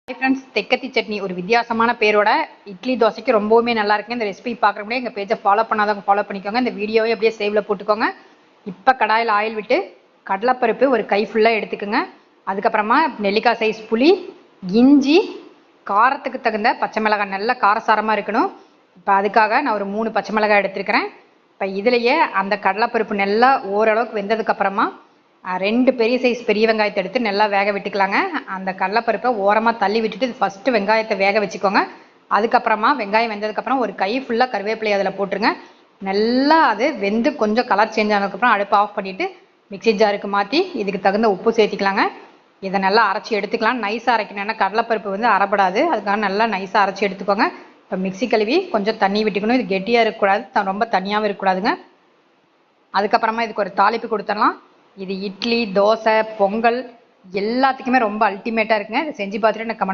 Hi friends, தெக்கத்தி chutney ஒரு வித்தியாசமான பேரோட இட்லி தோசைக்கு ரொம்பவுமே நல்லா இருக்குங்க. இந்த ரெசிபி பார்க்குற முடியாது எங்கள் பேஜை ஃபாலோ பண்ணாதவங்க ஃபாலோ பண்ணிக்கோங்க. இந்த வீடியோவை அப்படியே சேவ்ல போட்டுக்கோங்க. இப்போ கடாயில் ஆயில் விட்டு கடலைப்பருப்பு ஒரு கை ஃபுல்லாக எடுத்துக்கோங்க. அதுக்கப்புறமா நெல்லிக்காய் சைஸ் புளி, இஞ்சி, காரத்துக்கு தகுந்த பச்சை மிளகாய், நல்லா காரசாரமாக இருக்கணும். இப்போ அதுக்காக நான் ஒரு 3 பச்சை மிளகாய் எடுத்துருக்கிறேன். இப்போ இதுலேயே அந்த கடலைப்பருப்பு நல்லா ஓரளவுக்கு வெந்ததுக்கப்புறமா 2 பெரிய சைஸ் பெரிய வெங்காயத்தை எடுத்து நல்லா வேக விட்டுக்கலாங்க. அந்த கடலைப்பருப்பை ஓரமாக தள்ளி விட்டுட்டு ஃபஸ்ட்டு வெங்காயத்தை வேக வச்சுக்கோங்க. அதுக்கப்புறமா வெங்காயம் வெந்ததுக்கப்புறம் ஒரு கை ஃபுல்லாக கருவேப்பிலை அதில் போட்டுருங்க. நல்லா அது வெந்து கொஞ்சம் கலர் சேஞ்ச் ஆனதுக்கப்புறம் அடுப்பு ஆஃப் பண்ணிவிட்டு மிக்சி ஜாருக்கு மாற்றி இதுக்கு தகுந்த உப்பு சேர்த்திக்கலாங்க. இதை நல்லா அரைச்சி எடுத்துக்கலாம். நைஸாக அரைக்கணும், ஏன்னா கடலைப்பருப்பு வந்து அரைப்படாது. அதுக்காக நல்லா நைஸாக அரைச்சி எடுத்துக்கோங்க. இப்போ மிக்சி கழுவி கொஞ்சம் தண்ணி விட்டுக்கணும். இது கெட்டியாக இருக்கக்கூடாது, ரொம்ப தண்ணியாகவும் இருக்கக்கூடாதுங்க. அதுக்கப்புறமா இதுக்கு ஒரு தாளிப்பு கொடுத்துடலாம். இது இட்லி, தோசை, பொங்கல் எல்லாத்துக்குமே ரொம்ப அல்டிமேட்டாக இருக்குங்க. இதை செஞ்சு பார்த்துட்டு எனக்கு கமெண்ட்